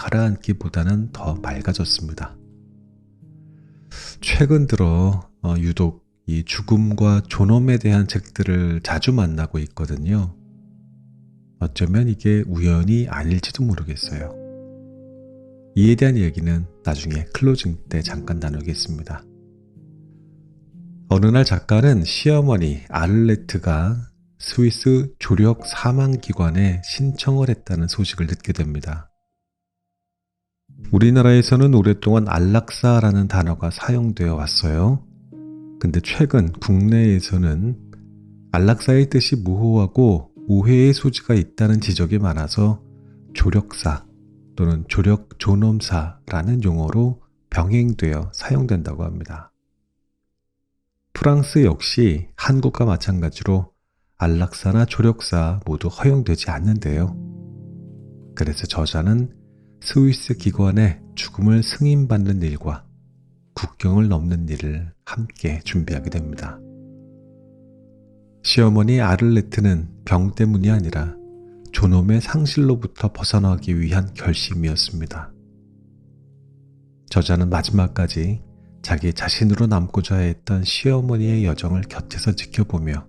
가라앉기보다는 더 맑아졌습니다. 최근 들어 유독 이 죽음과 존엄에 대한 책들을 자주 만나고 있거든요. 어쩌면 이게 우연이 아닐지도 모르겠어요. 이에 대한 얘기는 나중에 클로징 때 잠깐 나누겠습니다. 어느 날 작가는 시어머니 아를레트가 스위스 조력 사망기관에 신청을 했다는 소식을 듣게 됩니다. 우리나라에서는 오랫동안 안락사라는 단어가 사용되어 왔어요. 근데 최근 국내에서는 안락사의 뜻이 모호하고 오해의 소지가 있다는 지적이 많아서 조력사 또는 조력 존엄사라는 용어로 병행되어 사용된다고 합니다. 프랑스 역시 한국과 마찬가지로 안락사나 조력사 모두 허용되지 않는데요. 그래서 저자는 스위스 기관에 죽음을 승인받는 일과 국경을 넘는 일을 함께 준비하게 됩니다. 시어머니 아를레트는 병 때문이 아니라 존엄의 상실로부터 벗어나기 위한 결심이었습니다. 저자는 마지막까지 자기 자신으로 남고자 했던 시어머니의 여정을 곁에서 지켜보며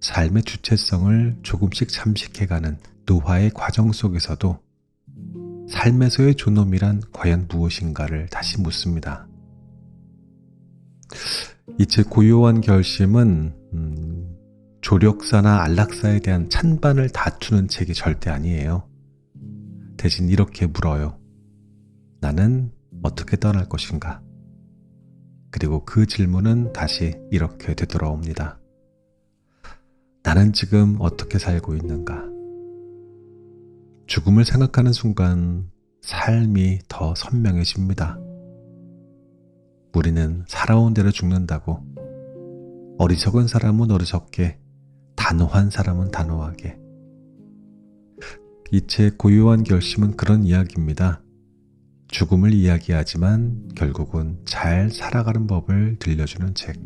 삶의 주체성을 조금씩 잠식해가는 노화의 과정 속에서도 삶에서의 존엄이란 과연 무엇인가를 다시 묻습니다. 이 책 고요한 결심은 조력사나 안락사에 대한 찬반을 다투는 책이 절대 아니에요. 대신 이렇게 물어요. 나는 어떻게 떠날 것인가? 그리고 그 질문은 다시 이렇게 되돌아옵니다. 나는 지금 어떻게 살고 있는가? 죽음을 생각하는 순간 삶이 더 선명해집니다. 우리는 살아온 대로 죽는다고. 어리석은 사람은 어리석게, 단호한 사람은 단호하게. 이 책 고요한 결심은 그런 이야기입니다. 죽음을 이야기하지만 결국은 잘 살아가는 법을 들려주는 책.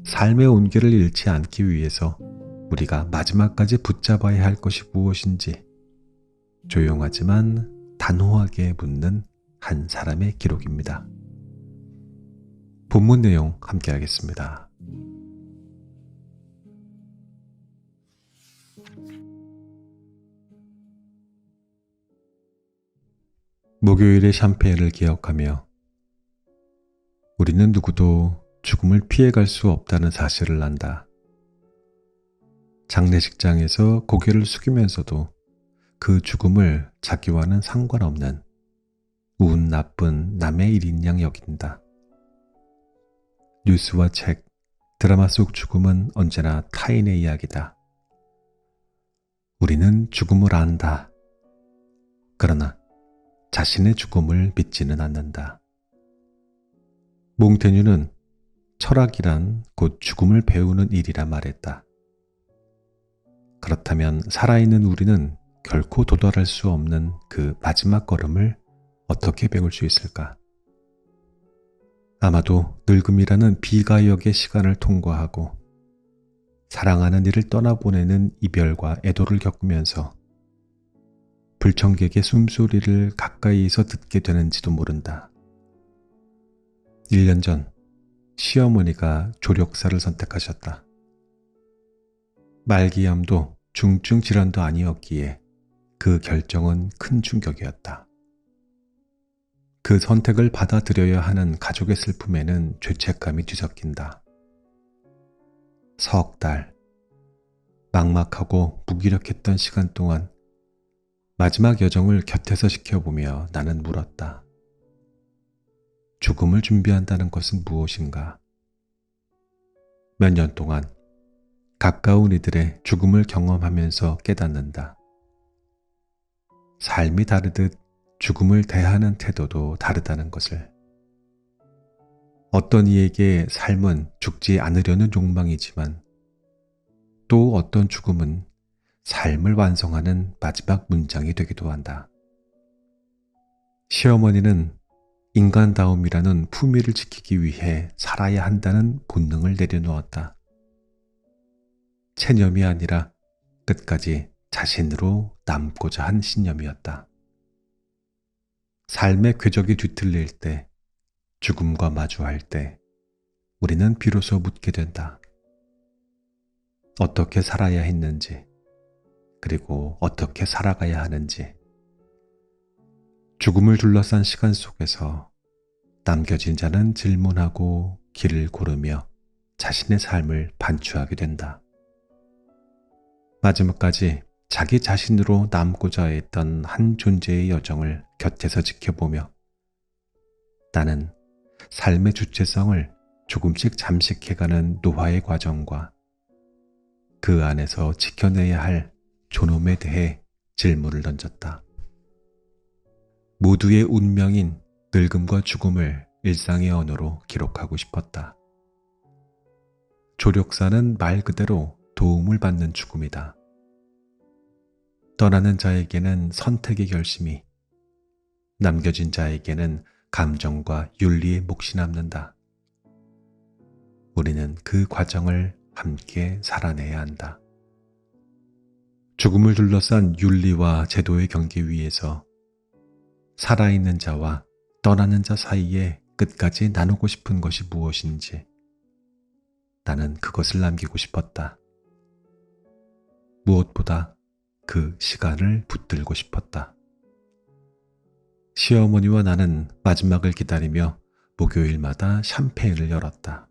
삶의 온기를 잃지 않기 위해서 우리가 마지막까지 붙잡아야 할 것이 무엇인지 조용하지만 단호하게 묻는 한 사람의 기록입니다. 본문 내용 함께 하겠습니다. 목요일의 샴페인을 기억하며 우리는 누구도 죽음을 피해갈 수 없다는 사실을 안다. 장례식장에서 고개를 숙이면서도 그 죽음을 자기와는 상관없는 운 나쁜 남의 일인 양 여긴다. 뉴스와 책, 드라마 속 죽음은 언제나 타인의 이야기다. 우리는 죽음을 안다. 그러나 자신의 죽음을 믿지는 않는다. 몽테뉴는 철학이란 곧 죽음을 배우는 일이라 말했다. 그렇다면 살아있는 우리는 결코 도달할 수 없는 그 마지막 걸음을 어떻게 배울 수 있을까? 아마도 늙음이라는 비가역의 시간을 통과하고 사랑하는 이를 떠나보내는 이별과 애도를 겪으면서 불청객의 숨소리를 가까이에서 듣게 되는지도 모른다. 1년 전 시어머니가 조력사를 선택하셨다. 말기암도 중증 질환도 아니었기에 그 결정은 큰 충격이었다. 그 선택을 받아들여야 하는 가족의 슬픔에는 죄책감이 뒤섞인다. 석 달, 막막하고 무기력했던 시간 동안 마지막 여정을 곁에서 지켜보며 나는 물었다. 죽음을 준비한다는 것은 무엇인가? 몇 년 동안 가까운 이들의 죽음을 경험하면서 깨닫는다. 삶이 다르듯 죽음을 대하는 태도도 다르다는 것을. 어떤 이에게 삶은 죽지 않으려는 욕망이지만 또 어떤 죽음은 삶을 완성하는 마지막 문장이 되기도 한다. 시어머니는 인간다움이라는 품위를 지키기 위해 살아야 한다는 본능을 내려놓았다. 체념이 아니라 끝까지 자신으로 남고자 한 신념이었다. 삶의 궤적이 뒤틀릴 때, 죽음과 마주할 때, 우리는 비로소 묻게 된다. 어떻게 살아야 했는지, 그리고 어떻게 살아가야 하는지. 죽음을 둘러싼 시간 속에서 남겨진 자는 질문하고 길을 고르며 자신의 삶을 반추하게 된다. 마지막까지 자기 자신으로 남고자 했던 한 존재의 여정을 곁에서 지켜보며 나는 삶의 주체성을 조금씩 잠식해가는 노화의 과정과 그 안에서 지켜내야 할 존엄에 대해 질문을 던졌다. 모두의 운명인 늙음과 죽음을 일상의 언어로 기록하고 싶었다. 조력사는 말 그대로 도움을 받는 죽음이다. 떠나는 자에게는 선택의 결심이, 남겨진 자에게는 감정과 윤리의 몫이 남는다. 우리는 그 과정을 함께 살아내야 한다. 죽음을 둘러싼 윤리와 제도의 경계 위에서 살아있는 자와 떠나는 자 사이에 끝까지 나누고 싶은 것이 무엇인지 나는 그것을 남기고 싶었다. 무엇보다 그 시간을 붙들고 싶었다. 시어머니와 나는 마지막을 기다리며 목요일마다 샴페인을 열었다.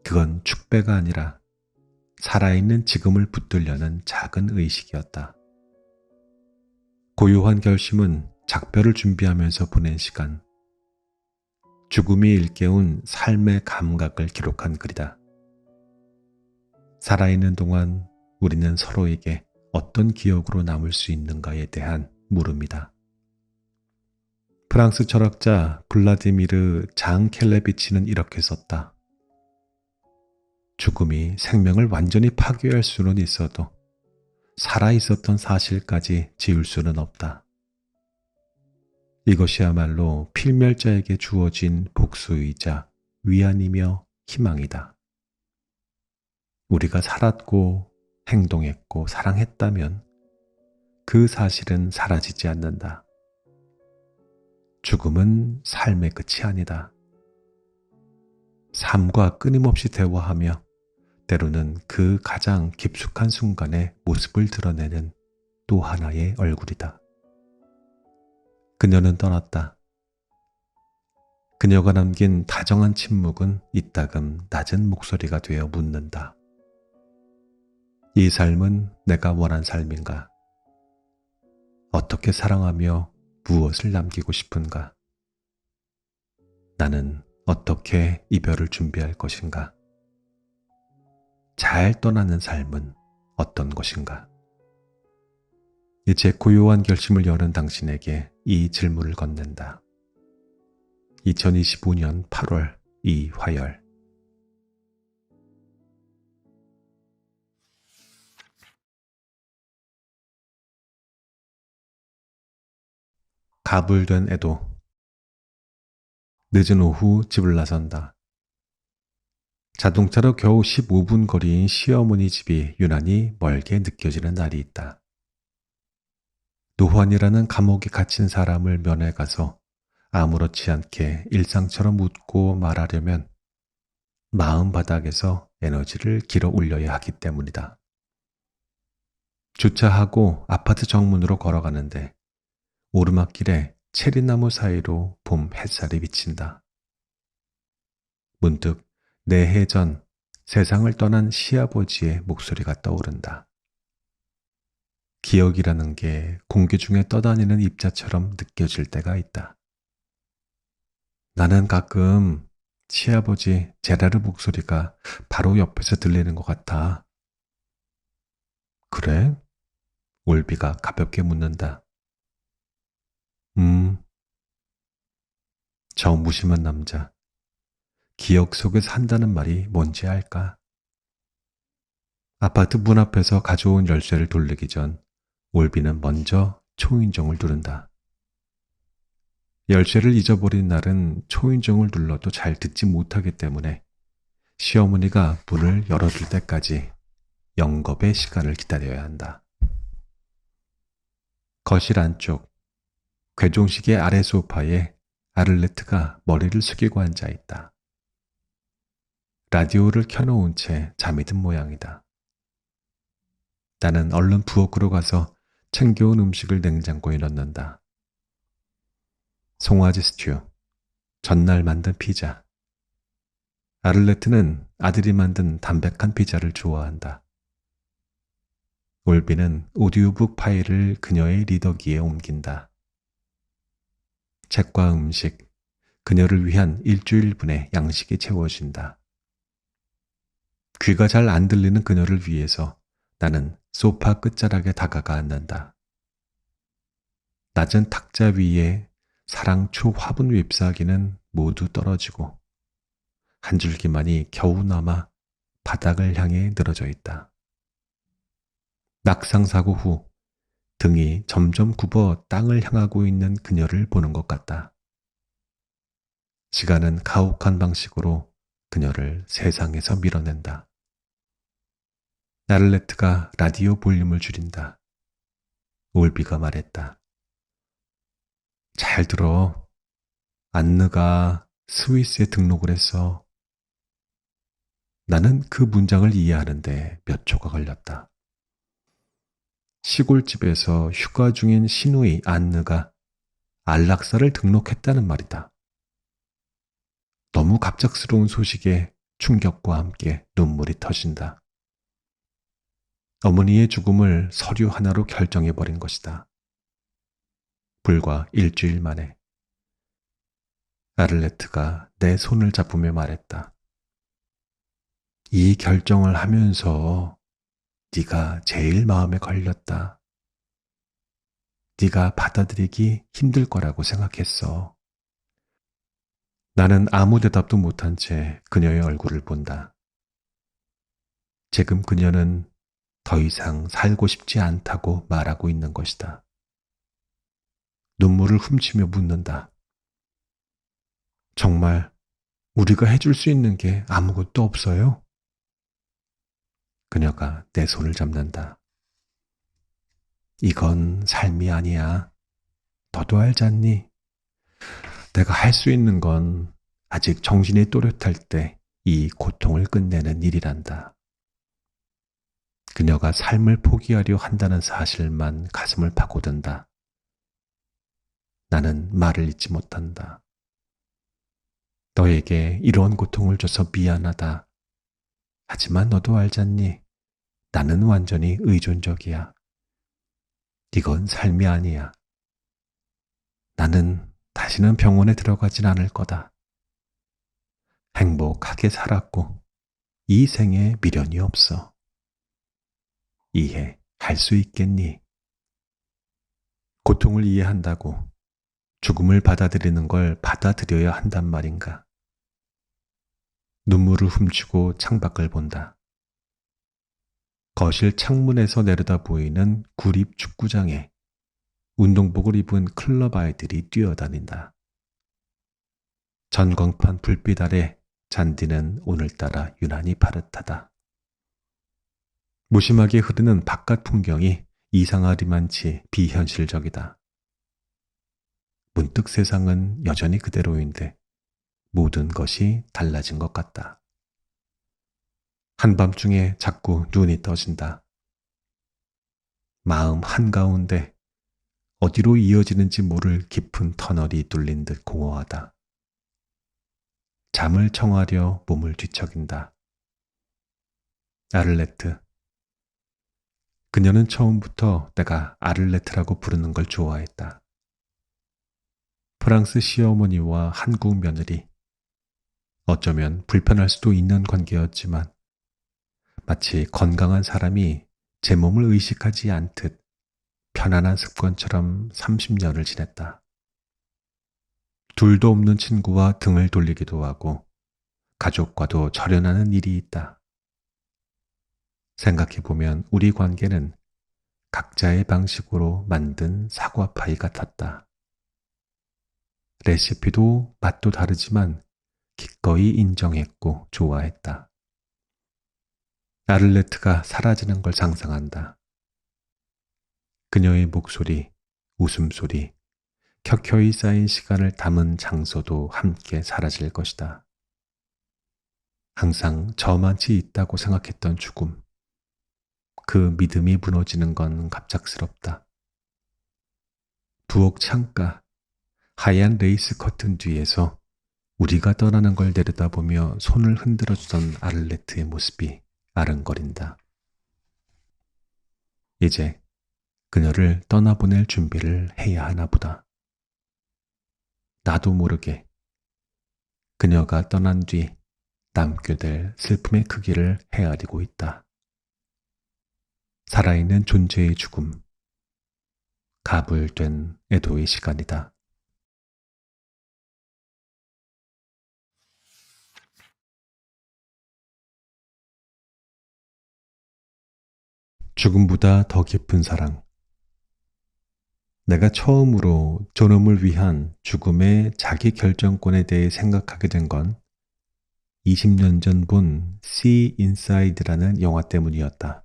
그건 축배가 아니라 살아있는 지금을 붙들려는 작은 의식이었다. 고요한 결심은 작별을 준비하면서 보낸 시간, 죽음이 일깨운 삶의 감각을 기록한 글이다. 살아있는 동안 우리는 서로에게 어떤 기억으로 남을 수 있는가에 대한 물음이다. 프랑스 철학자 블라디미르 장켈레비치는 이렇게 썼다. 죽음이 생명을 완전히 파괴할 수는 있어도 살아있었던 사실까지 지울 수는 없다. 이것이야말로 필멸자에게 주어진 복수이자 위안이며 희망이다. 우리가 살았고 행동했고 사랑했다면 그 사실은 사라지지 않는다. 죽음은 삶의 끝이 아니다. 삶과 끊임없이 대화하며 때로는 그 가장 깊숙한 순간의 모습을 드러내는 또 하나의 얼굴이다. 그녀는 떠났다. 그녀가 남긴 다정한 침묵은 이따금 낮은 목소리가 되어 묻는다. 이 삶은 내가 원한 삶인가? 어떻게 사랑하며 무엇을 남기고 싶은가? 나는 어떻게 이별을 준비할 것인가? 잘 떠나는 삶은 어떤 것인가? 이제 고요한 결심을 여는 당신에게 이 질문을 건넨다. 2025년 8월 이화열. 가불된 애도. 늦은 오후 집을 나선다. 자동차로 겨우 15분 거리인 시어머니 집이 유난히 멀게 느껴지는 날이 있다. 노환이라는 감옥에 갇힌 사람을 면회 가서 아무렇지 않게 일상처럼 웃고 말하려면 마음바닥에서 에너지를 길어 올려야 하기 때문이다. 주차하고 아파트 정문으로 걸어가는데 오르막길에 체리나무 사이로 봄 햇살이 비친다. 문득 4해 전 세상을 떠난 시아버지의 목소리가 떠오른다. 기억이라는 게 공기 중에 떠다니는 입자처럼 느껴질 때가 있다. 나는 가끔 시아버지 제라르 목소리가 바로 옆에서 들리는 것 같아. 그래? 올비가 가볍게 묻는다. 저 무심한 남자. 기억 속에 산다는 말이 뭔지 알까? 아파트 문 앞에서 가져온 열쇠를 돌리기 전 올비는 먼저 초인종을 누른다. 열쇠를 잊어버린 날은 초인종을 눌러도 잘 듣지 못하기 때문에 시어머니가 문을 열어줄 때까지 영겁의 시간을 기다려야 한다. 거실 안쪽, 괴종식의 아래 소파에 아를레트가 머리를 숙이고 앉아 있다. 라디오를 켜놓은 채 잠이 든 모양이다. 나는 얼른 부엌으로 가서 챙겨온 음식을 냉장고에 넣는다. 송아지 스튜, 전날 만든 피자. 아를레트는 아들이 만든 담백한 피자를 좋아한다. 올비는 오디오북 파일을 그녀의 리더기에 옮긴다. 책과 음식, 그녀를 위한 일주일분의 양식이 채워진다. 귀가 잘 안 들리는 그녀를 위해서 나는 소파 끝자락에 다가가 앉는다. 낮은 탁자 위에 사랑초 화분 잎사귀는 모두 떨어지고 한 줄기만이 겨우 남아 바닥을 향해 늘어져 있다. 낙상사고 후 등이 점점 굽어 땅을 향하고 있는 그녀를 보는 것 같다. 시간은 가혹한 방식으로 그녀를 세상에서 밀어낸다. 나를레트가 라디오 볼륨을 줄인다. 올비가 말했다. 잘 들어. 안느가 스위스에 등록을 했어. 나는 그 문장을 이해하는데 몇 초가 걸렸다. 시골집에서 휴가 중인 시누이 안느가 안락사를 등록했다는 말이다. 너무 갑작스러운 소식에 충격과 함께 눈물이 터진다. 어머니의 죽음을 서류 하나로 결정해버린 것이다. 불과 일주일 만에. 아를레트가 내 손을 잡으며 말했다. 이 결정을 하면서 네가 제일 마음에 걸렸다. 네가 받아들이기 힘들 거라고 생각했어. 나는 아무 대답도 못한 채 그녀의 얼굴을 본다. 지금 그녀는 더 이상 살고 싶지 않다고 말하고 있는 것이다. 눈물을 훔치며 묻는다. 정말 우리가 해줄 수 있는 게 아무것도 없어요? 그녀가 내 손을 잡는다. 이건 삶이 아니야. 너도 알지 않니? 내가 할 수 있는 건 아직 정신이 또렷할 때 이 고통을 끝내는 일이란다. 그녀가 삶을 포기하려 한다는 사실만 가슴을 파고든다. 나는 말을 잇지 못한다. 너에게 이런 고통을 줘서 미안하다. 하지만 너도 알잖니? 나는 완전히 의존적이야. 이건 삶이 아니야. 나는 다시는 병원에 들어가진 않을 거다. 행복하게 살았고 이 생에 미련이 없어. 이해할 수 있겠니? 고통을 이해한다고 죽음을 받아들이는 걸 받아들여야 한단 말인가? 눈물을 훔치고 창밖을 본다. 거실 창문에서 내려다 보이는 구립 축구장에 운동복을 입은 클럽 아이들이 뛰어다닌다. 전광판 불빛 아래 잔디는 오늘따라 유난히 파릇하다. 무심하게 흐르는 바깥 풍경이 이상하리만치 비현실적이다. 문득 세상은 여전히 그대로인데 모든 것이 달라진 것 같다. 한밤중에 자꾸 눈이 떠진다. 마음 한가운데 어디로 이어지는지 모를 깊은 터널이 뚫린 듯 공허하다. 잠을 청하려 몸을 뒤척인다. 아를레트. 그녀는 처음부터 내가 아를레트라고 부르는 걸 좋아했다. 프랑스 시어머니와 한국 며느리. 어쩌면 불편할 수도 있는 관계였지만 마치 건강한 사람이 제 몸을 의식하지 않듯 편안한 습관처럼 30년을 지냈다. 둘도 없는 친구와 등을 돌리기도 하고 가족과도 절연하는 일이 있다. 생각해보면 우리 관계는 각자의 방식으로 만든 사과파이 같았다. 레시피도 맛도 다르지만 기꺼이 인정했고 좋아했다. 아를레트가 사라지는 걸 상상한다. 그녀의 목소리, 웃음소리, 켜켜이 쌓인 시간을 담은 장소도 함께 사라질 것이다. 항상 저만치 있다고 생각했던 죽음. 그 믿음이 무너지는 건 갑작스럽다. 부엌 창가, 하얀 레이스 커튼 뒤에서 우리가 떠나는 걸 내려다보며 손을 흔들어주던 아를레트의 모습이 아른거린다. 이제 그녀를 떠나보낼 준비를 해야 하나 보다. 나도 모르게 그녀가 떠난 뒤 남게 될 슬픔의 크기를 헤아리고 있다. 살아있는 존재의 죽음, 가불된 애도의 시간이다. 죽음보다 더 깊은 사랑. 내가 처음으로 존엄을 위한 죽음의 자기 결정권에 대해 생각하게 된 건 20년 전 본 See Inside라는 영화 때문이었다.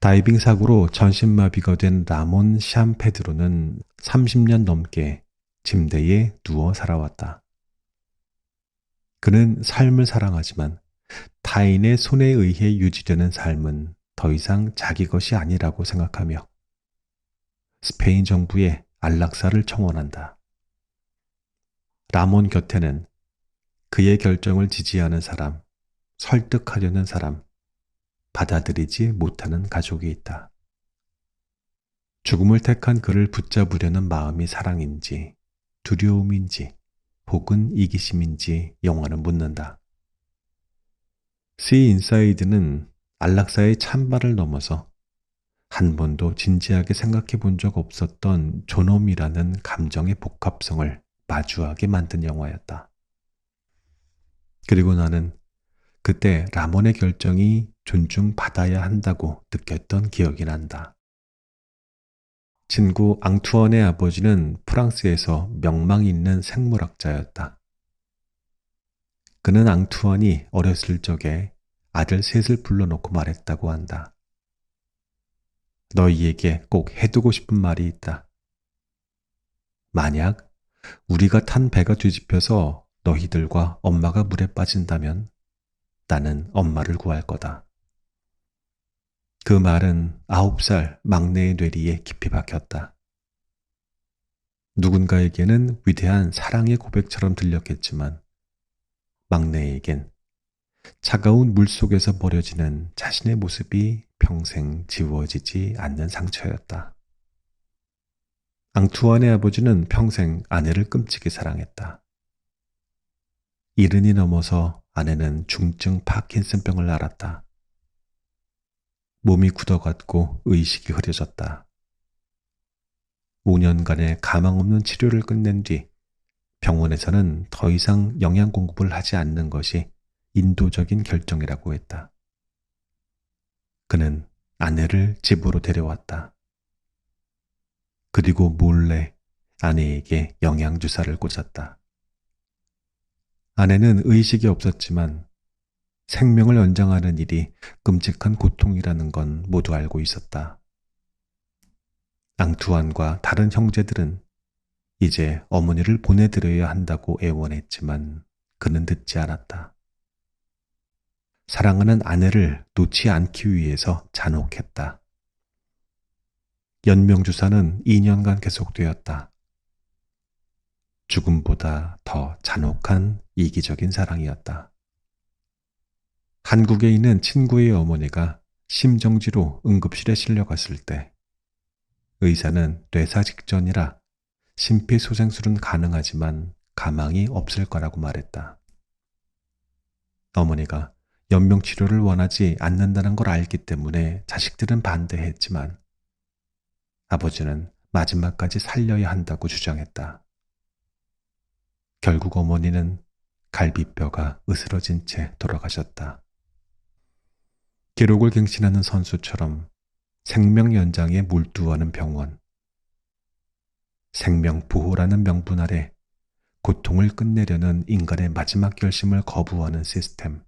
다이빙 사고로 전신마비가 된 라몬 샴페드로는 30년 넘게 침대에 누워 살아왔다. 그는 삶을 사랑하지만 타인의 손에 의해 유지되는 삶은 더 이상 자기 것이 아니라고 생각하며 스페인 정부에 안락사를 청원한다. 라몬 곁에는 그의 결정을 지지하는 사람, 설득하려는 사람, 받아들이지 못하는 가족이 있다. 죽음을 택한 그를 붙잡으려는 마음이 사랑인지, 두려움인지, 혹은 이기심인지 영화는 묻는다. See Inside는 안락사의 찬바를 넘어서 한 번도 진지하게 생각해 본 적 없었던 존엄이라는 감정의 복합성을 마주하게 만든 영화였다. 그리고 나는 그때 라몬의 결정이 존중받아야 한다고 느꼈던 기억이 난다. 친구 앙투언의 아버지는 프랑스에서 명망 있는 생물학자였다. 그는 앙투언이 어렸을 적에 아들 셋을 불러놓고 말했다고 한다. 너희에게 꼭 해두고 싶은 말이 있다. 만약 우리가 탄 배가 뒤집혀서 너희들과 엄마가 물에 빠진다면 나는 엄마를 구할 거다. 그 말은 9살 막내의 뇌리에 깊이 박혔다. 누군가에게는 위대한 사랑의 고백처럼 들렸겠지만 막내에겐 차가운 물 속에서 버려지는 자신의 모습이 평생 지워지지 않는 상처였다. 앙투안의 아버지는 평생 아내를 끔찍이 사랑했다. 70이 넘어서 아내는 중증 파킨슨병을 앓았다. 몸이 굳어갔고 의식이 흐려졌다. 5년간의 가망 없는 치료를 끝낸 뒤 병원에서는 더 이상 영양 공급을 하지 않는 것이 인도적인 결정이라고 했다. 그는 아내를 집으로 데려왔다. 그리고 몰래 아내에게 영양주사를 꽂았다. 아내는 의식이 없었지만 생명을 연장하는 일이 끔찍한 고통이라는 건 모두 알고 있었다. 앙투안과 다른 형제들은 이제 어머니를 보내드려야 한다고 애원했지만 그는 듣지 않았다. 사랑하는 아내를 놓지 않기 위해서 잔혹했다. 연명주사는 2년간 계속되었다. 죽음보다 더 잔혹한 이기적인 사랑이었다. 한국에 있는 친구의 어머니가 심정지로 응급실에 실려갔을 때 의사는 뇌사 직전이라 심폐소생술은 가능하지만 가망이 없을 거라고 말했다. 어머니가 연명치료를 원하지 않는다는 걸 알기 때문에 자식들은 반대했지만 아버지는 마지막까지 살려야 한다고 주장했다. 결국 어머니는 갈비뼈가 으스러진 채 돌아가셨다. 기록을 갱신하는 선수처럼 생명 연장에 몰두하는 병원. 생명보호라는 명분 아래 고통을 끝내려는 인간의 마지막 결심을 거부하는 시스템.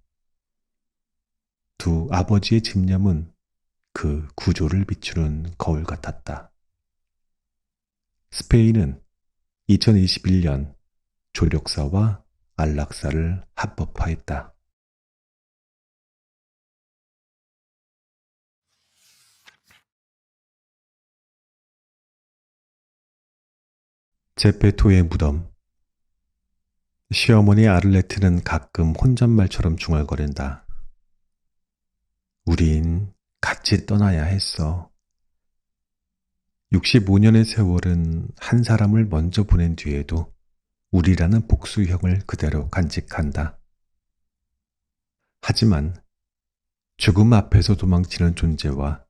두 아버지의 집념은 그 구조를 비추는 거울 같았다. 스페인은 2021년 조력사와 안락사를 합법화했다. 제페토의 무덤. 시어머니 아를레트는 가끔 혼잣말처럼 중얼거린다. 우린 같이 떠나야 했어. 65년의 세월은 한 사람을 먼저 보낸 뒤에도 우리라는 복수형을 그대로 간직한다. 하지만 죽음 앞에서 도망치는 존재와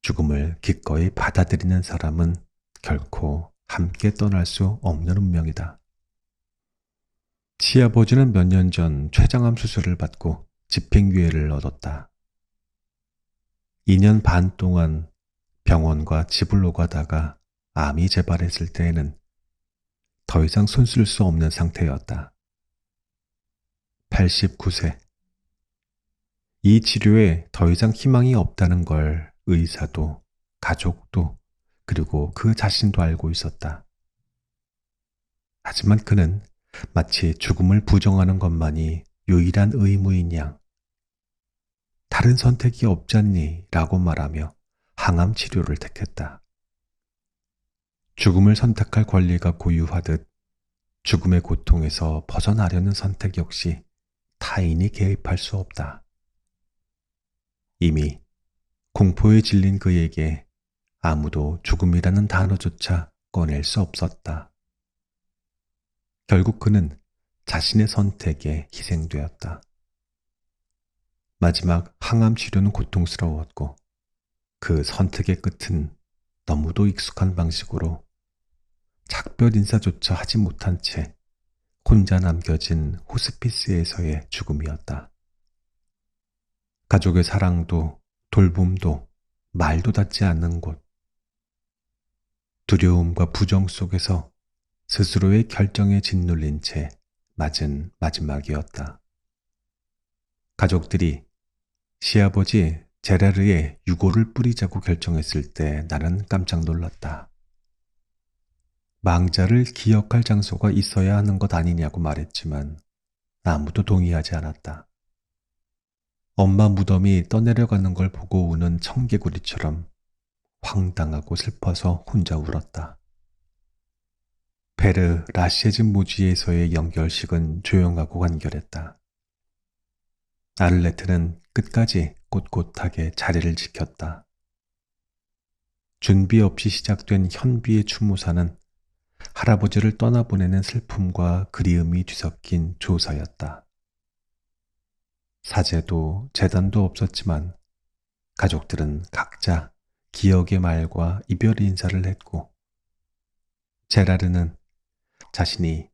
죽음을 기꺼이 받아들이는 사람은 결코 함께 떠날 수 없는 운명이다. 시아버지는 몇 년 전 췌장암 수술을 받고 집행유예를 얻었다. 2년 반 동안 병원과 집을 오가다가 암이 재발했을 때에는 더 이상 손쓸 수 없는 상태였다. 89세. 이 치료에 더 이상 희망이 없다는 걸 의사도 가족도 그리고 그 자신도 알고 있었다. 하지만 그는 마치 죽음을 부정하는 것만이 유일한 의무인 양 다른 선택이 없잖니 라고 말하며 항암 치료를 택했다. 죽음을 선택할 권리가 고유하듯 죽음의 고통에서 벗어나려는 선택 역시 타인이 개입할 수 없다. 이미 공포에 질린 그에게 아무도 죽음이라는 단어조차 꺼낼 수 없었다. 결국 그는 자신의 선택에 희생되었다. 마지막 항암 치료는 고통스러웠고 그 선택의 끝은 너무도 익숙한 방식으로 작별 인사조차 하지 못한 채 혼자 남겨진 호스피스에서의 죽음이었다. 가족의 사랑도 돌봄도 말도 닿지 않는 곳. 두려움과 부정 속에서 스스로의 결정에 짓눌린 채 맞은 마지막이었다. 가족들이 시아버지 제라르의 유골을 뿌리자고 결정했을 때 나는 깜짝 놀랐다. 망자를 기억할 장소가 있어야 하는 것 아니냐고 말했지만 아무도 동의하지 않았다. 엄마 무덤이 떠내려가는 걸 보고 우는 청개구리처럼 황당하고 슬퍼서 혼자 울었다. 베르 라셰즈 모지에서의 연결식은 조용하고 간결했다. 아를레트는 끝까지 꼿꼿하게 자리를 지켰다. 준비 없이 시작된 현비의 추모사는 할아버지를 떠나보내는 슬픔과 그리움이 뒤섞인 조사였다. 사제도 제단도 없었지만 가족들은 각자 기억의 말과 이별 인사를 했고 제라르는 자신이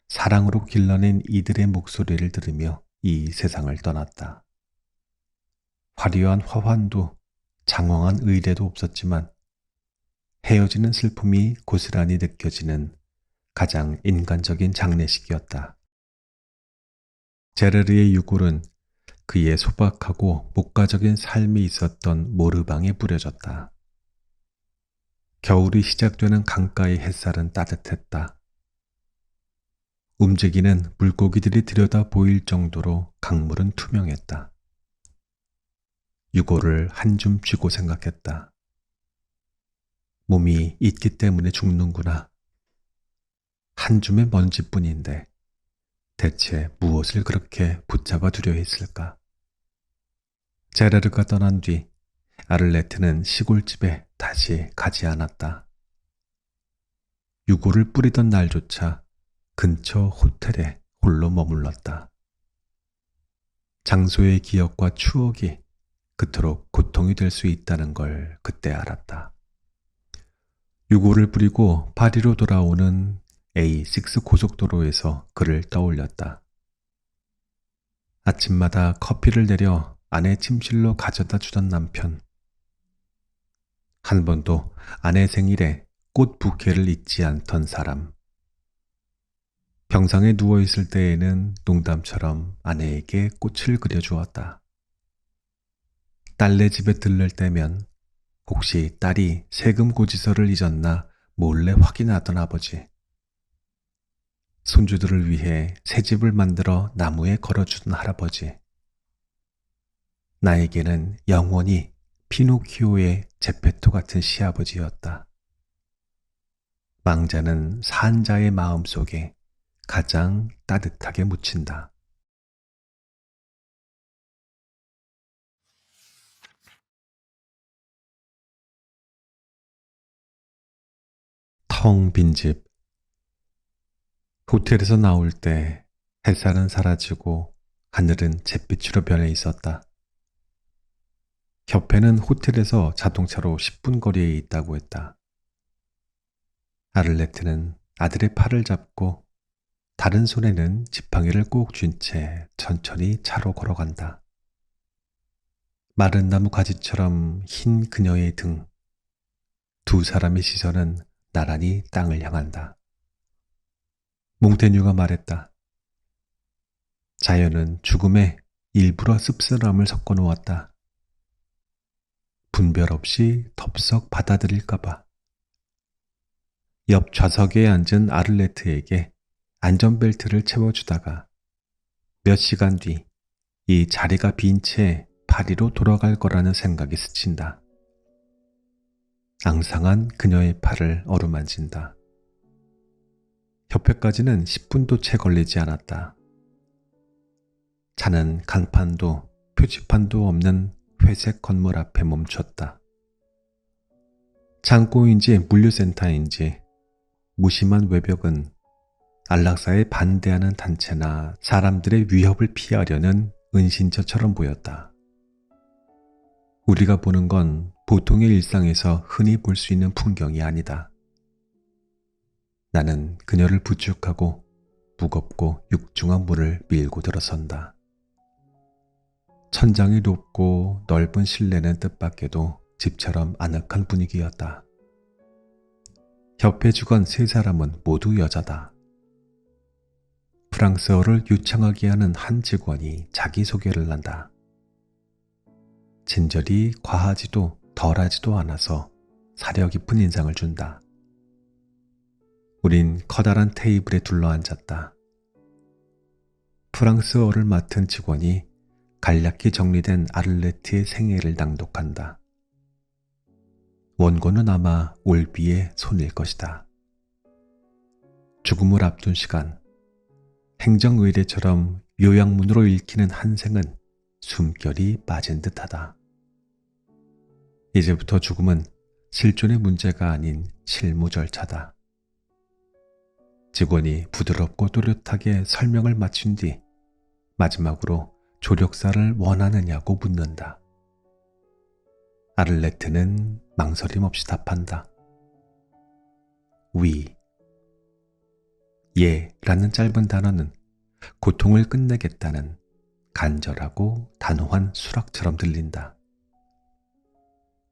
사랑으로 길러낸 이들의 목소리를 들으며 이 세상을 떠났다. 화려한 화환도 장황한 의례도 없었지만 헤어지는 슬픔이 고스란히 느껴지는 가장 인간적인 장례식이었다. 제르르의 유골은 그의 소박하고 목가적인 삶이 있었던 모르방에 뿌려졌다. 겨울이 시작되는 강가의 햇살은 따뜻했다. 움직이는 물고기들이 들여다 보일 정도로 강물은 투명했다. 유골을 한 줌 쥐고 생각했다. 몸이 있기 때문에 죽는구나. 한 줌의 먼지뿐인데 대체 무엇을 그렇게 붙잡아 두려 했을까? 제라르가 떠난 뒤 아를레트는 시골집에 다시 가지 않았다. 유골을 뿌리던 날조차 근처 호텔에 홀로 머물렀다. 장소의 기억과 추억이 그토록 고통이 될 수 있다는 걸 그때 알았다. 유골을 뿌리고 파리로 돌아오는 A6 고속도로에서 그를 떠올렸다. 아침마다 커피를 내려 아내 침실로 가져다 주던 남편. 한 번도 아내 생일에 꽃 부케를 잊지 않던 사람. 병상에 누워있을 때에는 농담처럼 아내에게 꽃을 그려주었다. 딸네 집에 들를 때면 혹시 딸이 세금 고지서를 잊었나 몰래 확인하던 아버지. 손주들을 위해 새 집을 만들어 나무에 걸어주던 할아버지. 나에게는 영원히 피노키오의 제페토 같은 시아버지였다. 망자는 산자의 마음 속에 가장 따뜻하게 묻힌다. 텅 빈 집. 호텔에서 나올 때 햇살은 사라지고 하늘은 잿빛으로 변해 있었다. 협회는 호텔에서 자동차로 10분 거리에 있다고 했다. 아를레트는 아들의 팔을 잡고 다른 손에는 지팡이를 꼭 쥔 채 천천히 차로 걸어간다. 마른 나무 가지처럼 흰 그녀의 등, 두 사람의 시선은 나란히 땅을 향한다. 몽테뉴가 말했다. 자연은 죽음에 일부러 씁쓸함을 섞어 놓았다. 분별 없이 덥석 받아들일까봐. 옆 좌석에 앉은 아를레트에게 안전벨트를 채워주다가 몇 시간 뒤 이 자리가 빈 채 파리로 돌아갈 거라는 생각이 스친다. 앙상한 그녀의 팔을 어루만진다. 협회까지는 10분도 채 걸리지 않았다. 차는 간판도 표지판도 없는 회색 건물 앞에 멈췄다. 창고인지 물류센터인지 무심한 외벽은 안락사에 반대하는 단체나 사람들의 위협을 피하려는 은신처처럼 보였다. 우리가 보는 건 보통의 일상에서 흔히 볼 수 있는 풍경이 아니다. 나는 그녀를 부축하고 무겁고 육중한 문을 밀고 들어선다. 천장이 높고 넓은 실내는 뜻밖에도 집처럼 아늑한 분위기였다. 협회 직원 세 사람은 모두 여자다. 프랑스어를 유창하게 하는 한 직원이 자기소개를 한다. 친절이 과하지도 덜하지도 않아서 사려 깊은 인상을 준다. 우린 커다란 테이블에 둘러앉았다. 프랑스어를 맡은 직원이 간략히 정리된 아를레트의 생애를 낭독한다. 원고는 아마 올비의 손일 것이다. 죽음을 앞둔 시간, 행정의례처럼 요양문으로 읽히는 한 생은 숨결이 빠진 듯하다. 이제부터 죽음은 실존의 문제가 아닌 실무 절차다. 직원이 부드럽고 또렷하게 설명을 마친 뒤 마지막으로 조력사를 원하느냐고 묻는다. 아를레트는 망설임 없이 답한다. 위. 예라는 짧은 단어는 고통을 끝내겠다는 간절하고 단호한 수락처럼 들린다.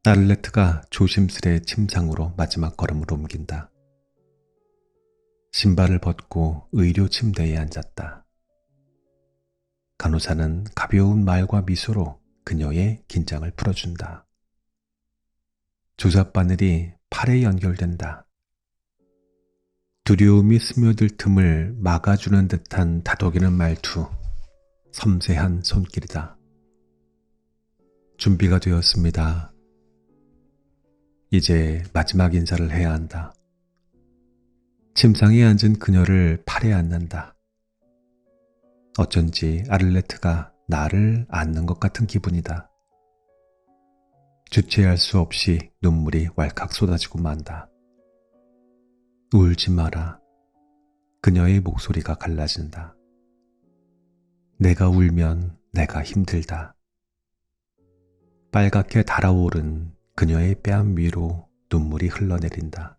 아를레트가 조심스레 침상으로 마지막 걸음을 옮긴다. 신발을 벗고 의료 침대에 앉았다. 간호사는 가벼운 말과 미소로 그녀의 긴장을 풀어준다. 주사 바늘이 팔에 연결된다. 두려움이 스며들 틈을 막아주는 듯한 다독이는 말투, 섬세한 손길이다. 준비가 되었습니다. 이제 마지막 인사를 해야 한다. 침상에 앉은 그녀를 팔에 안는다. 어쩐지 아를레트가 나를 안는 것 같은 기분이다. 주체할 수 없이 눈물이 왈칵 쏟아지고 만다. 울지 마라. 그녀의 목소리가 갈라진다. 내가 울면 내가 힘들다. 빨갛게 달아오른 그녀의 뺨 위로 눈물이 흘러내린다.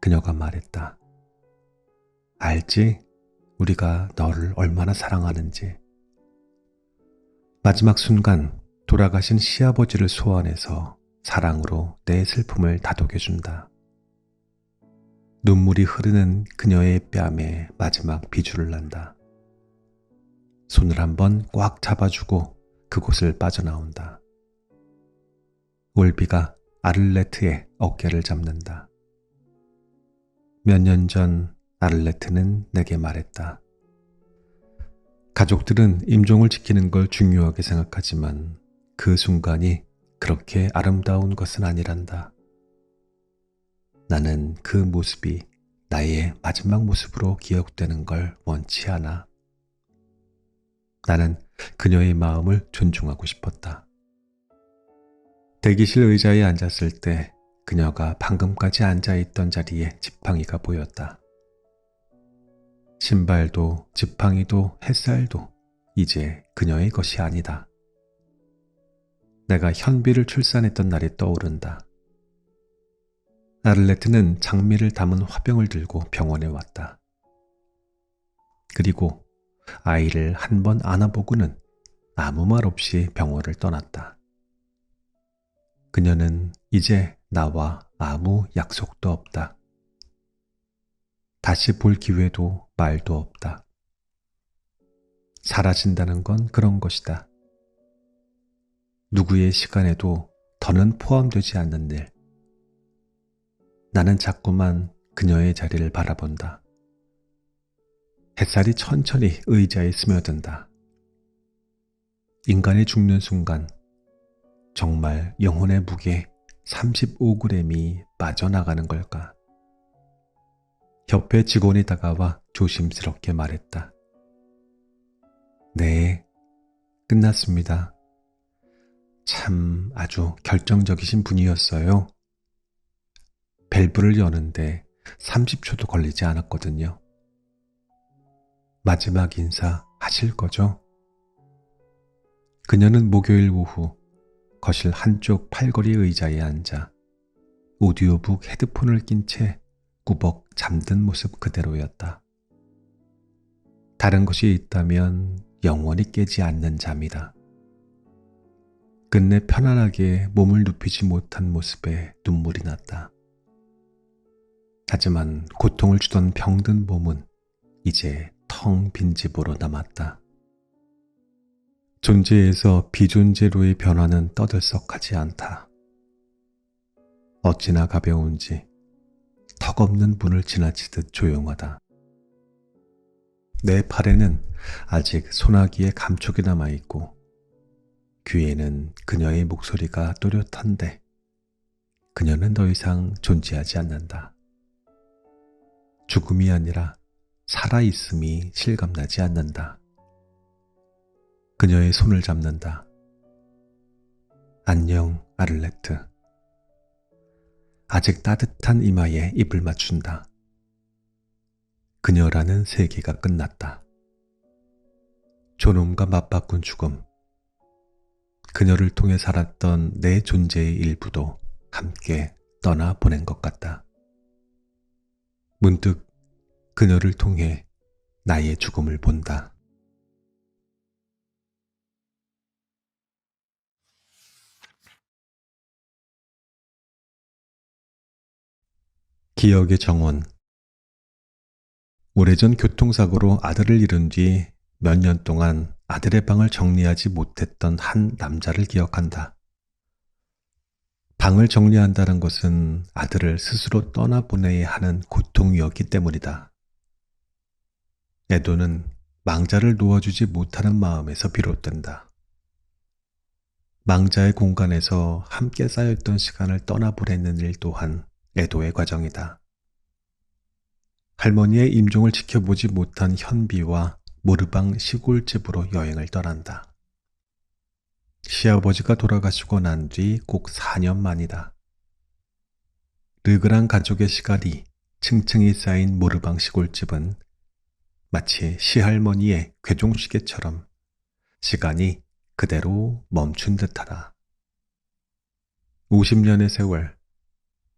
그녀가 말했다. 알지? 우리가 너를 얼마나 사랑하는지. 마지막 순간 돌아가신 시아버지를 소환해서 사랑으로 내 슬픔을 다독여준다. 눈물이 흐르는 그녀의 뺨에 마지막 비주를 난다. 손을 한번 꽉 잡아주고 그곳을 빠져나온다. 올비가 아를레트의 어깨를 잡는다. 몇 년 전 아를레트는 내게 말했다. 가족들은 임종을 지키는 걸 중요하게 생각하지만 그 순간이 그렇게 아름다운 것은 아니란다. 나는 그 모습이 나의 마지막 모습으로 기억되는 걸 원치 않아. 나는 그녀의 마음을 존중하고 싶었다. 대기실 의자에 앉았을 때 그녀가 방금까지 앉아있던 자리에 지팡이가 보였다. 신발도 지팡이도 햇살도 이제 그녀의 것이 아니다. 내가 현비를 출산했던 날이 떠오른다. 아를레트는 장미를 담은 화병을 들고 병원에 왔다. 그리고 아이를 한 번 안아보고는 아무 말 없이 병원을 떠났다. 그녀는 이제 나와 아무 약속도 없다. 다시 볼 기회도 말도 없다. 사라진다는 건 그런 것이다. 누구의 시간에도 더는 포함되지 않는 일. 나는 자꾸만 그녀의 자리를 바라본다. 햇살이 천천히 의자에 스며든다. 인간이 죽는 순간 정말 영혼의 무게 35g이 빠져나가는 걸까? 옆에 직원이 다가와 조심스럽게 말했다. 네, 끝났습니다. 참 아주 결정적이신 분이었어요. 밸브를 여는데 30초도 걸리지 않았거든요. 마지막 인사 하실 거죠? 그녀는 목요일 오후 거실 한쪽 팔걸이 의자에 앉아 오디오북 헤드폰을 낀 채 꾸벅 잠든 모습 그대로였다. 다른 것이 있다면 영원히 깨지 않는 잠이다. 끝내 편안하게 몸을 눕히지 못한 모습에 눈물이 났다. 하지만 고통을 주던 병든 몸은 이제 텅 빈 집으로 남았다. 존재에서 비존재로의 변화는 떠들썩하지 않다. 어찌나 가벼운지 턱없는 문을 지나치듯 조용하다. 내 팔에는 아직 소나기의 감촉이 남아있고 귀에는 그녀의 목소리가 또렷한데 그녀는 더 이상 존재하지 않는다. 죽음이 아니라 살아있음이 실감나지 않는다. 그녀의 손을 잡는다. 안녕, 아를레트. 아직 따뜻한 이마에 입을 맞춘다. 그녀라는 세계가 끝났다. 존엄과 맞바꾼 죽음. 그녀를 통해 살았던 내 존재의 일부도 함께 떠나보낸 것 같다. 문득 그녀를 통해 나의 죽음을 본다. 기억의 정원. 오래전 교통사고로 아들을 잃은 뒤 몇 년 동안 아들의 방을 정리하지 못했던 한 남자를 기억한다. 방을 정리한다는 것은 아들을 스스로 떠나보내야 하는 고통이었기 때문이다. 애도는 망자를 놓아주지 못하는 마음에서 비롯된다. 망자의 공간에서 함께 쌓였던 시간을 떠나보내는 일 또한 애도의 과정이다. 할머니의 임종을 지켜보지 못한 현비와 모르방 시골집으로 여행을 떠난다. 시아버지가 돌아가시고 난 뒤 꼭 4년 만이다. 르그랑 가족의 시간이 층층이 쌓인 모르방 시골집은 마치 시할머니의 괴종시계처럼 시간이 그대로 멈춘 듯하다. 50년의 세월,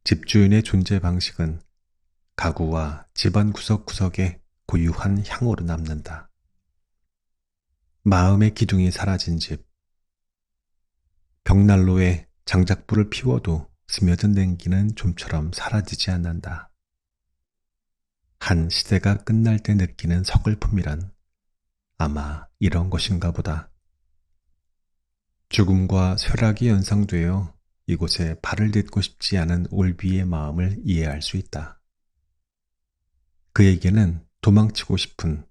집주인의 존재 방식은 가구와 집안 구석구석에 고유한 향으로 남는다. 마음의 기둥이 사라진 집. 벽난로에 장작불을 피워도 스며든 냉기는 좀처럼 사라지지 않는다. 한 시대가 끝날 때 느끼는 서글픔이란 아마 이런 것인가 보다. 죽음과 쇠락이 연상되어 이곳에 발을 딛고 싶지 않은 올비의 마음을 이해할 수 있다. 그에게는 도망치고 싶은,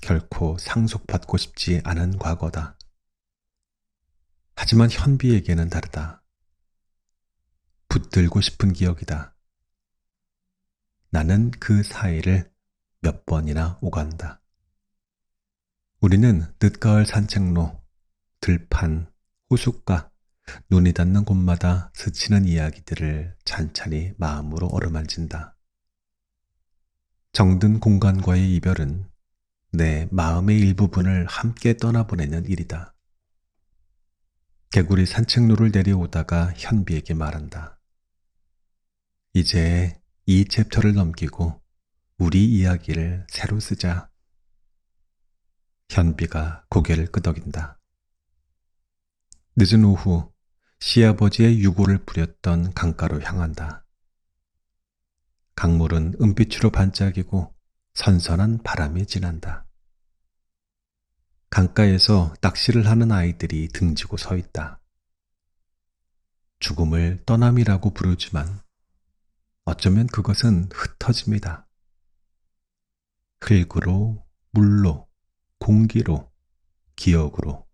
결코 상속받고 싶지 않은 과거다. 하지만 현비에게는 다르다. 붙들고 싶은 기억이다. 나는 그 사이를 몇 번이나 오간다. 우리는 늦가을 산책로, 들판, 호숫가, 눈이 닿는 곳마다 스치는 이야기들을 찬찬히 마음으로 어루만진다. 정든 공간과의 이별은 내 마음의 일부분을 함께 떠나보내는 일이다. 개구리 산책로를 내려오다가 현비에게 말한다. 이제 이 챕터를 넘기고 우리 이야기를 새로 쓰자. 현비가 고개를 끄덕인다. 늦은 오후 시아버지의 유골을 뿌렸던 강가로 향한다. 강물은 은빛으로 반짝이고 선선한 바람이 지난다. 강가에서 낚시를 하는 아이들이 등지고 서 있다. 죽음을 떠남이라고 부르지만 어쩌면 그것은 흩어짐이다. 흙으로, 물로, 공기로, 기억으로.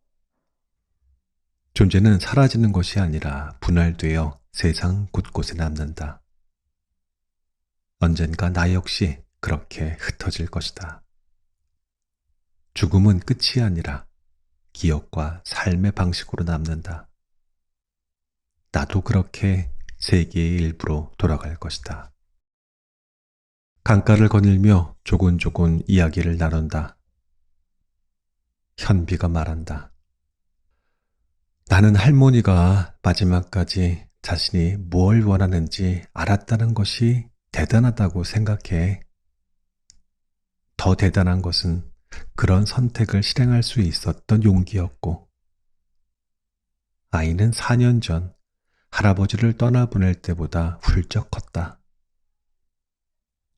존재는 사라지는 것이 아니라 분할되어 세상 곳곳에 남는다. 언젠가 나 역시 그렇게 흩어질 것이다. 죽음은 끝이 아니라 기억과 삶의 방식으로 남는다. 나도 그렇게 세계의 일부로 돌아갈 것이다. 강가를 거닐며 조곤조곤 이야기를 나눈다. 현비가 말한다. 나는 할머니가 마지막까지 자신이 뭘 원하는지 알았다는 것이 대단하다고 생각해. 더 대단한 것은 그런 선택을 실행할 수 있었던 용기였고, 아이는 4년 전 할아버지를 떠나보낼 때보다 훌쩍 컸다.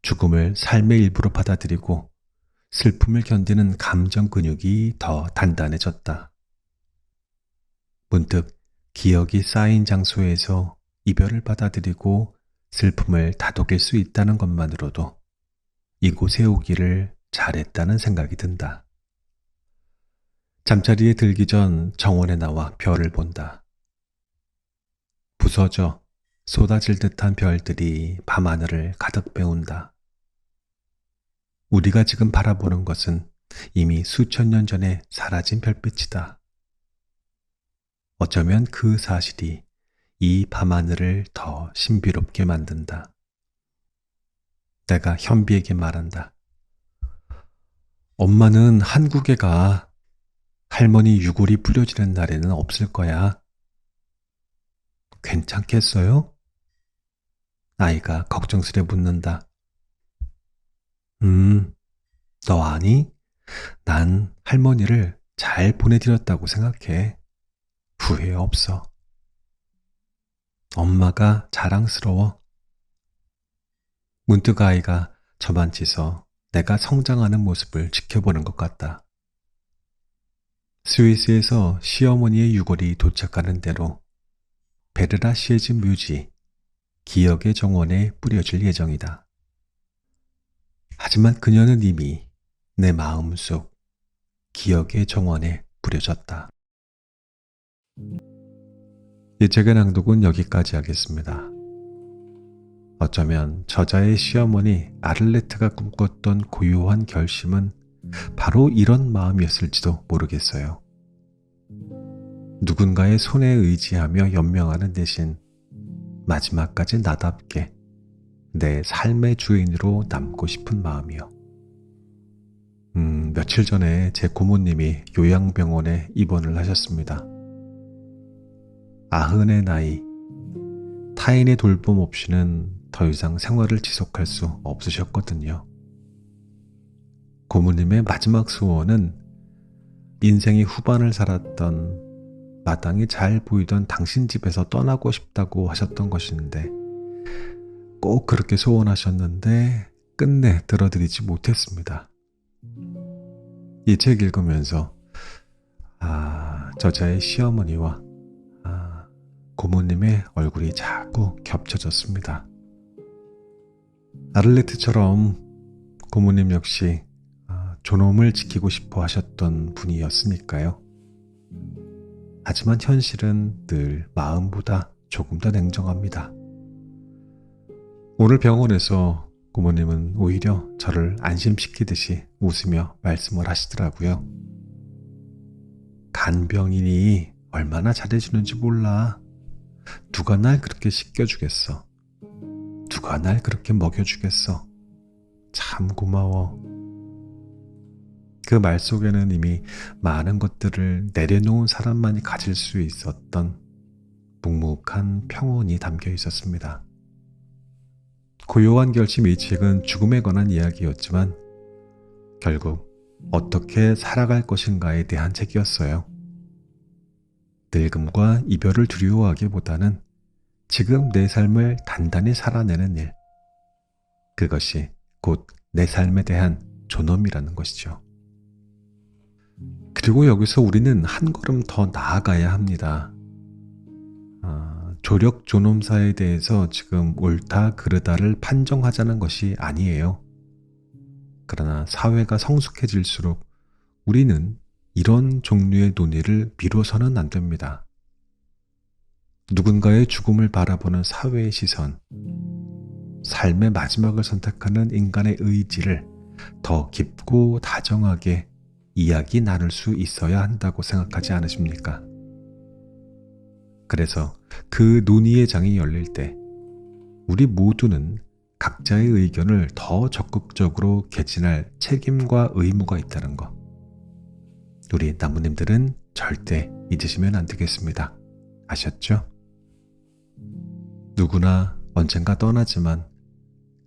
죽음을 삶의 일부로 받아들이고 슬픔을 견디는 감정 근육이 더 단단해졌다. 문득 기억이 쌓인 장소에서 이별을 받아들이고 슬픔을 다독일 수 있다는 것만으로도 이곳에 오기를 잘했다는 생각이 든다. 잠자리에 들기 전 정원에 나와 별을 본다. 부서져 쏟아질 듯한 별들이 밤하늘을 가득 메운다. 우리가 지금 바라보는 것은 이미 수천 년 전에 사라진 별빛이다. 어쩌면 그 사실이 이 밤하늘을 더 신비롭게 만든다. 내가 현비에게 말한다. 엄마는 한국에 가. 할머니 유골이 뿌려지는 날에는 없을 거야. 괜찮겠어요? 아이가 걱정스레 묻는다. 너 아니? 난 할머니를 잘 보내드렸다고 생각해. 후회 없어. 엄마가 자랑스러워. 문득 아이가 저만 치서 내가 성장하는 모습을 지켜보는 것 같다. 스위스에서 시어머니의 유골이 도착하는 대로 베르라 시에즈 묘지, 기억의 정원에 뿌려질 예정이다. 하지만 그녀는 이미 내 마음속 기억의 정원에 뿌려졌다. 이 책의 낭독은 여기까지 하겠습니다. 어쩌면 저자의 시어머니 아를레트가 꿈꿨던 고요한 결심은 바로 이런 마음이었을지도 모르겠어요. 누군가의 손에 의지하며 연명하는 대신 마지막까지 나답게 내 삶의 주인으로 남고 싶은 마음이요. 며칠 전에 제 고모님이 요양병원에 입원을 하셨습니다. 90의 나이, 타인의 돌봄 없이는 더 이상 생활을 지속할 수 없으셨거든요. 고모님의 마지막 소원은 인생의 후반을 살았던 마당이 잘 보이던 당신 집에서 떠나고 싶다고 하셨던 것인데 꼭 그렇게 소원하셨는데 끝내 들어드리지 못했습니다. 이 책 읽으면서 저자의 시어머니와 고모님의 얼굴이 자꾸 겹쳐졌습니다. 아를레트처럼 고모님 역시 존엄을 지키고 싶어 하셨던 분이었으니까요. 하지만 현실은 늘 마음보다 조금 더 냉정합니다. 오늘 병원에서 고모님은 오히려 저를 안심시키듯이 웃으며 말씀을 하시더라고요. 간병인이 얼마나 잘해주는지 몰라. 누가 날 그렇게 씻겨주겠어. 누가 날 그렇게 먹여주겠어. 참 고마워. 그 말 속에는 이미 많은 것들을 내려놓은 사람만이 가질 수 있었던 묵묵한 평온이 담겨 있었습니다. 고요한 결심 이 책은 죽음에 관한 이야기였지만 결국 어떻게 살아갈 것인가에 대한 책이었어요. 늙음과 이별을 두려워하기보다는 지금 내 삶을 단단히 살아내는 일, 그것이 곧 내 삶에 대한 존엄이라는 것이죠. 그리고 여기서 우리는 한 걸음 더 나아가야 합니다. 조력 존엄사에 대해서 지금 옳다 그르다를 판정하자는 것이 아니에요. 그러나 사회가 성숙해질수록 우리는 이런 종류의 논의를 미뤄서는 안 됩니다. 누군가의 죽음을 바라보는 사회의 시선, 삶의 마지막을 선택하는 인간의 의지를 더 깊고 다정하게 이야기 나눌 수 있어야 한다고 생각하지 않으십니까? 그래서 그 논의의 장이 열릴 때 우리 모두는 각자의 의견을 더 적극적으로 개진할 책임과 의무가 있다는 것. 우리 나무님들은 절대 잊으시면 안 되겠습니다. 아셨죠? 누구나 언젠가 떠나지만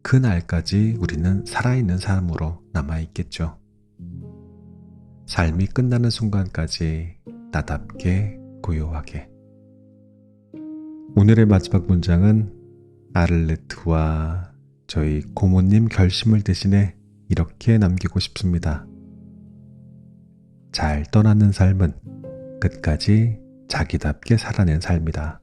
그 날까지 우리는 살아있는 사람으로 남아있겠죠. 삶이 끝나는 순간까지 나답게 고요하게. 오늘의 마지막 문장은 아를레트와 저희 고모님 결심을 대신해 이렇게 남기고 싶습니다. 잘 떠나는 삶은 끝까지 자기답게 살아낸 삶이다.